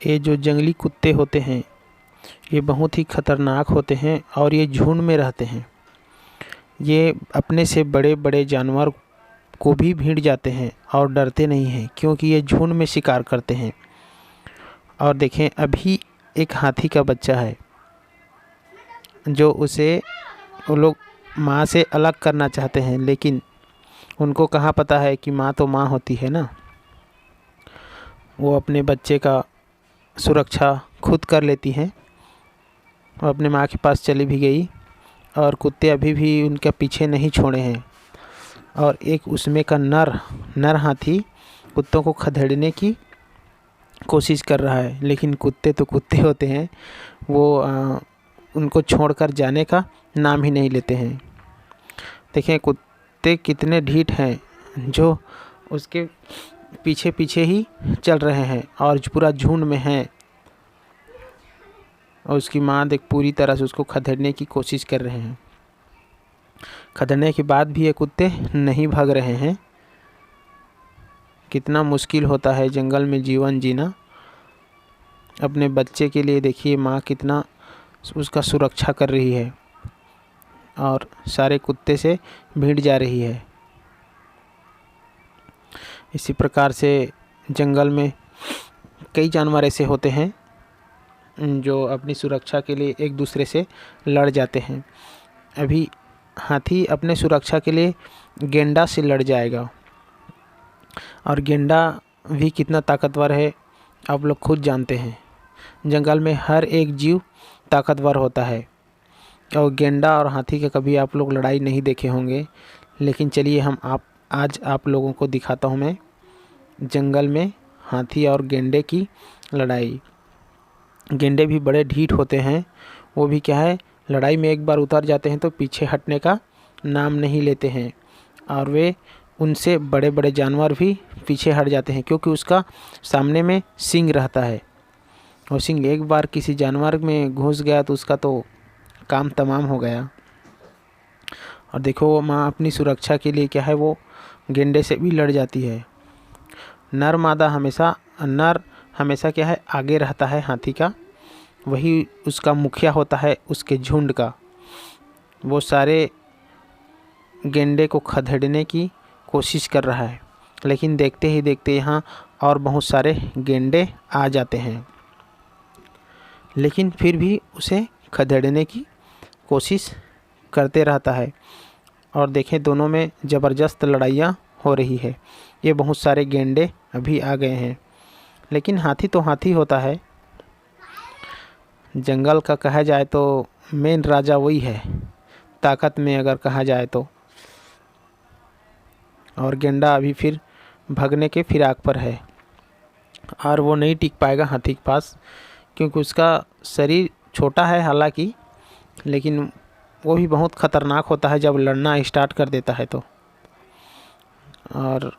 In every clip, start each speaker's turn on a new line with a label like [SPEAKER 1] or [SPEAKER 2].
[SPEAKER 1] ये जो जंगली कुत्ते होते हैं ये बहुत ही खतरनाक होते हैं और ये झुंड में रहते हैं। ये अपने से बड़े बड़े जानवर को भी भीड़ जाते हैं और डरते नहीं हैं, क्योंकि ये झुंड में शिकार करते हैं। और देखें, अभी एक हाथी का बच्चा है जो उसे वो लोग माँ से अलग करना चाहते हैं, लेकिन उनको कहाँ पता है कि माँ तो माँ होती है ना। वो अपने बच्चे का सुरक्षा खुद कर लेती हैं। वो अपने माँ के पास चली भी गई और कुत्ते अभी भी उनके पीछे नहीं छोड़े हैं। और एक उसमें का नर हाथी कुत्तों को खदेड़ने की कोशिश कर रहा है, लेकिन कुत्ते तो कुत्ते होते हैं, वो उनको छोड़कर जाने का नाम ही नहीं लेते हैं। देखें कुत्ते कितने ढीठ हैं, जो उसके पीछे पीछे ही चल रहे हैं और पूरा झुंड में हैं। और उसकी माँ देख पूरी तरह से उसको खदेड़ने की कोशिश कर रहे हैं। खदेड़ने के बाद भी ये कुत्ते नहीं भाग रहे हैं। कितना मुश्किल होता है जंगल में जीवन जीना। अपने बच्चे के लिए देखिए माँ कितना उसका सुरक्षा कर रही है और सारे कुत्ते से भीड़ जा रही है। इसी प्रकार से जंगल में कई जानवर ऐसे होते हैं जो अपनी सुरक्षा के लिए एक दूसरे से लड़ जाते हैं। अभी हाथी अपने सुरक्षा के लिए गेंडा से लड़ जाएगा, और गेंडा भी कितना ताकतवर है आप लोग खुद जानते हैं। जंगल में हर एक जीव ताकतवर होता है, और गेंडा और हाथी के कभी आप लोग लड़ाई नहीं देखे होंगे। लेकिन चलिए आज आप लोगों को दिखाता हूँ मैं जंगल में हाथी और गेंडे की लड़ाई। गेंडे भी बड़े ढीठ होते हैं। वो भी क्या है, लड़ाई में एक बार उतर जाते हैं तो पीछे हटने का नाम नहीं लेते हैं, और वे उनसे बड़े बड़े जानवर भी पीछे हट जाते हैं, क्योंकि उसका सामने में सींग रहता है। और सींग एक बार किसी जानवर में घुस गया तो उसका तो काम तमाम हो गया। और देखो वो माँ अपनी सुरक्षा के लिए क्या है, वो गेंडे से भी लड़ जाती है। नर हमेशा क्या है, आगे रहता है हाथी का, वही उसका मुखिया होता है उसके झुंड का। वो सारे गेंडे को खदेड़ने की कोशिश कर रहा है, लेकिन देखते ही देखते यहाँ और बहुत सारे गेंडे आ जाते हैं, लेकिन फिर भी उसे खदेड़ने की कोशिश करते रहता है। और देखें दोनों में ज़बरदस्त लड़ाइयाँ हो रही है। ये बहुत सारे गेंडे अभी आ गए हैं, लेकिन हाथी तो हाथी होता है। जंगल का कहा जाए तो मेन राजा वही है, ताकत में अगर कहा जाए तो। और गेंडा अभी फिर भागने के फिराक पर है, और वो नहीं टिक पाएगा हाथी के पास, क्योंकि उसका शरीर छोटा है हालांकि, लेकिन वो भी बहुत ख़तरनाक होता है जब लड़ना स्टार्ट कर देता है तो। और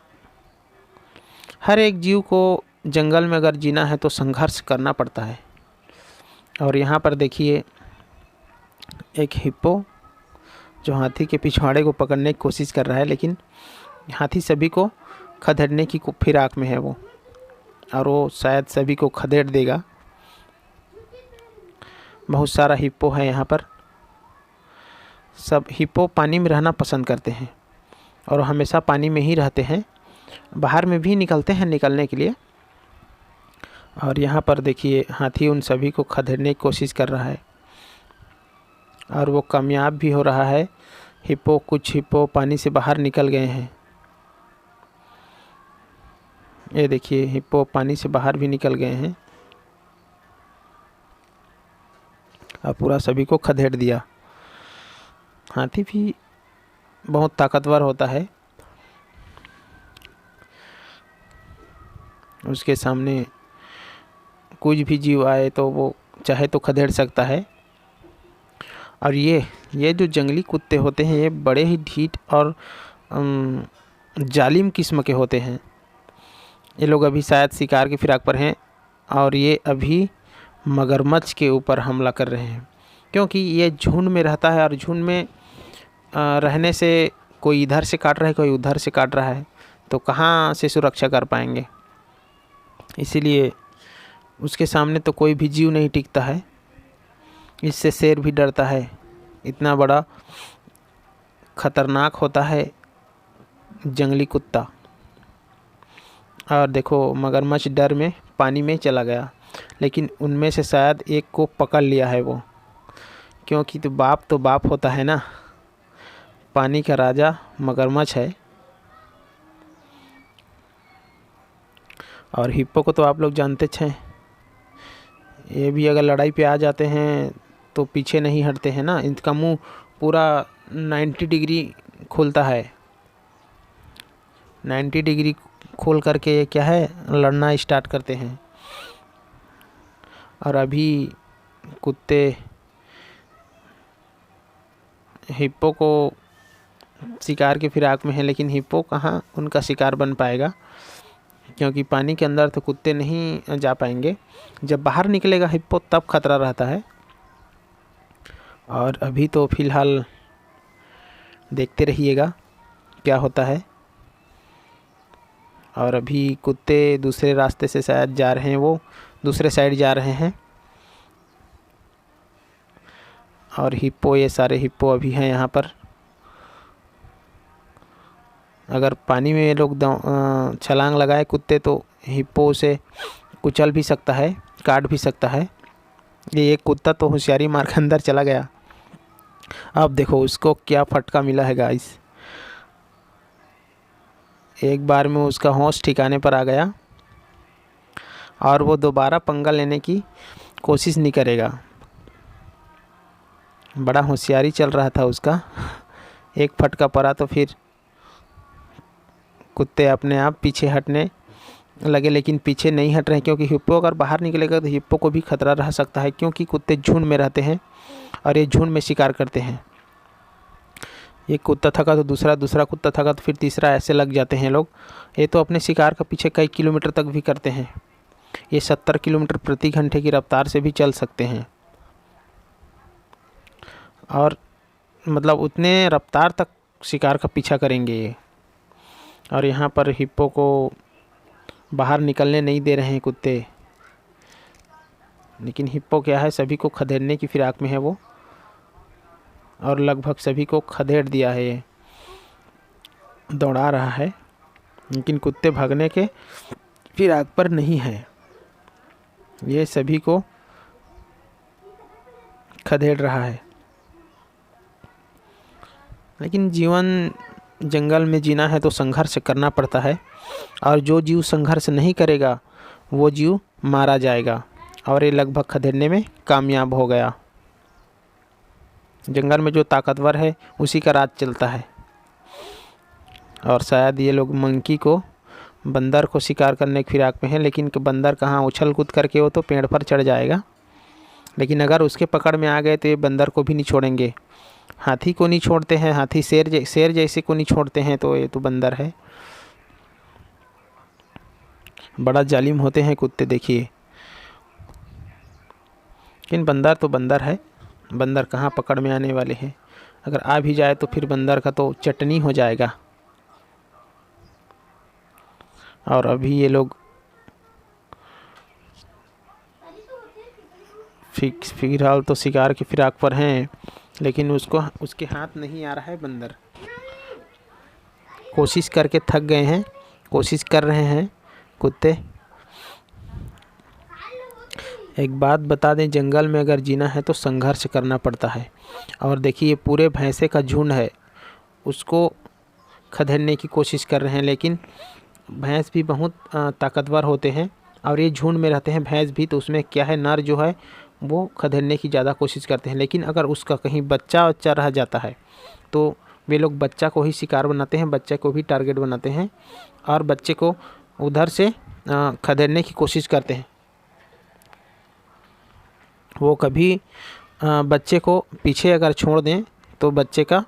[SPEAKER 1] हर एक जीव को जंगल में अगर जीना है तो संघर्ष करना पड़ता है। और यहाँ पर देखिए एक हिप्पो जो हाथी के पिछवाड़े को पकड़ने की कोशिश कर रहा है, लेकिन हाथी सभी को खदेड़ने की फिराक में है वो, और वो शायद सभी को खदेड़ देगा। बहुत सारा हिप्पो है यहाँ पर। सब हिप्पो पानी में रहना पसंद करते हैं और हमेशा पानी में ही रहते हैं, बाहर में भी निकलते हैं निकलने के लिए। और यहाँ पर देखिए हाथी उन सभी को खदेड़ने की कोशिश कर रहा है, और वो कामयाब भी हो रहा है। कुछ हिप्पो पानी से बाहर निकल गए हैं। ये देखिए हिप्पो पानी से बाहर भी निकल गए हैं और पूरा सभी को खदेड़ दिया। हाथी भी बहुत ताकतवर होता है, उसके सामने कुछ भी जीव आए तो वो चाहे तो खदेड़ सकता है। और ये जो जंगली कुत्ते होते हैं ये बड़े ही ढीठ और जालिम किस्म के होते हैं। ये लोग अभी शायद शिकार की फिराक पर हैं, और ये अभी मगरमच्छ के ऊपर हमला कर रहे हैं, क्योंकि ये झुंड में रहता है, और झुंड में रहने से कोई इधर से काट रहा है कोई उधर से काट रहा है, तो कहाँ से सुरक्षा कर पाएंगे। इसीलिए उसके सामने तो कोई भी जीव नहीं टिकता है। इससे शेर भी डरता है, इतना बड़ा खतरनाक होता है जंगली कुत्ता। और देखो मगरमच्छ डर में पानी में चला गया, लेकिन उनमें से शायद एक को पकड़ लिया है वो, क्योंकि तो बाप होता है ना। पानी का राजा मगरमच्छ है। और हिप्पो को तो आप लोग जानते हैं, ये भी अगर लड़ाई पे आ जाते हैं तो पीछे नहीं हटते हैं ना। इनका मुंह पूरा 90 डिग्री खुलता है, 90 डिग्री खोल करके ये क्या है, लड़ना स्टार्ट करते हैं। और अभी कुत्ते हिप्पो को शिकार की फिराक में है, लेकिन हिप्पो कहाँ उनका शिकार बन पाएगा, क्योंकि पानी के अंदर तो कुत्ते नहीं जा पाएंगे। जब बाहर निकलेगा हिप्पो तब खतरा रहता है। और अभी तो फिलहाल देखते रहिएगा क्या होता है। और अभी कुत्ते दूसरे रास्ते से शायद जा रहे हैं, वो दूसरे साइड जा रहे हैं। और हिप्पो, ये सारे हिप्पो अभी हैं यहाँ पर। अगर पानी में ये लोग छलांग लगाए कुत्ते तो हिप्पो उसे कुचल भी सकता है, काट भी सकता है। ये एक कुत्ता तो होशियारी मार के अंदर चला गया। अब देखो उसको क्या फटका मिला है गाइस। एक बार में उसका होश ठिकाने पर आ गया और वो दोबारा पंगा लेने की कोशिश नहीं करेगा। बड़ा होशियारी चल रहा था उसका। एक फटका पड़ा तो फिर कुत्ते अपने आप पीछे हटने लगे, लेकिन पीछे नहीं हट रहे, क्योंकि हिप्पो अगर बाहर निकलेगा तो हिप्पो को भी खतरा रह सकता है, क्योंकि कुत्ते झुंड में रहते हैं और ये झुंड में शिकार करते हैं। एक कुत्ता थका तो दूसरा कुत्ता थका तो फिर तीसरा, ऐसे लग जाते हैं लोग। ये तो अपने शिकार का पीछे कई किलोमीटर तक भी करते हैं। ये 70 किलोमीटर प्रति घंटे की रफ्तार से भी चल सकते हैं, और मतलब उतने रफ्तार तक शिकार का पीछा करेंगे ये। और यहाँ पर हिप्पो को बाहर निकलने नहीं दे रहे हैं कुत्ते, लेकिन हिप्पो क्या है, सभी को खदेड़ने की फिराक में है वो, और लगभग सभी को खदेड़ दिया है। ये दौड़ा रहा है, लेकिन कुत्ते भागने के फिराक पर नहीं है। ये सभी को खदेड़ रहा है। लेकिन जीवन जंगल में जीना है तो संघर्ष करना पड़ता है, और जो जीव संघर्ष नहीं करेगा वो जीव मारा जाएगा। और ये लगभग खदेड़ने में कामयाब हो गया। जंगल में जो ताकतवर है उसी का राज चलता है। और शायद ये लोग मंकी को, बंदर को शिकार करने की फिराक में है, लेकिन बंदर कहाँ उछल कूद करके वो तो पेड़ पर चढ़ जाएगा। लेकिन अगर उसके पकड़ में आ गए तो ये बंदर को भी नहीं छोड़ेंगे। हाथी को नहीं छोड़ते हैं, हाथी शेर जैसे को नहीं छोड़ते हैं, तो ये तो बंदर है। बड़ा जालिम होते हैं कुत्ते, देखिए। लेकिन बंदर तो बंदर है, बंदर कहाँ पकड़ में आने वाले हैं। अगर आ भी जाए तो फिर बंदर का तो चटनी हो जाएगा। और अभी ये लोग फिलहाल तो शिकार की फिराक पर हैं, लेकिन उसके हाथ नहीं आ रहा है बंदर। कोशिश करके थक गए हैं, कोशिश कर रहे हैं कुत्ते। एक बात बता दें, जंगल में अगर जीना है तो संघर्ष करना पड़ता है। और देखिए पूरे भैंसे का झुंड है, उसको खदेड़ने की कोशिश कर रहे हैं, लेकिन भैंस भी बहुत ताकतवर होते हैं और ये झुंड में रहते हैं भैंस भी। तो उसमें क्या है, नर जो है वो खदेड़ने की ज़्यादा कोशिश करते हैं, लेकिन अगर उसका कहीं बच्चा रह जाता है तो वे लोग बच्चा को ही शिकार बनाते हैं, बच्चे को भी टारगेट बनाते हैं और बच्चे को उधर से खदेड़ने की कोशिश करते हैं। वो कभी बच्चे को पीछे अगर छोड़ दें तो बच्चे का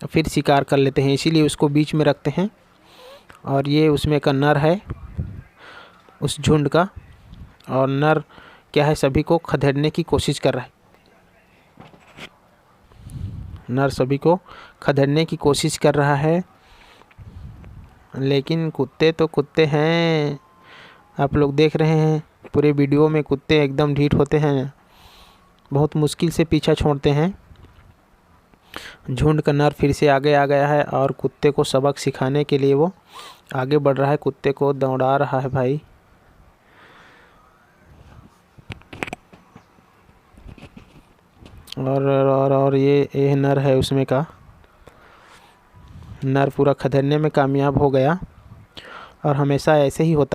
[SPEAKER 1] फिर शिकार कर लेते हैं, इसीलिए उसको बीच में रखते हैं। और ये उसमें का नर है उस झुंड का, और नर क्या है, सभी को खदेड़ने की कोशिश कर रहा है। नर सभी को खदेड़ने की कोशिश कर रहा है, लेकिन कुत्ते तो कुत्ते हैं, आप लोग देख रहे हैं। पूरे वीडियो में कुत्ते एकदम ढीठ होते हैं, बहुत मुश्किल से पीछा छोड़ते हैं। झुंड का नर फिर से आगे आ गया है और कुत्ते को सबक सिखाने के लिए वो आगे बढ़ रहा है, कुत्ते को दौड़ा रहा है भाई। और ये नर है उसमें का। नर पूरा खदेड़ने में कामयाब हो गया और हमेशा ऐसे ही होता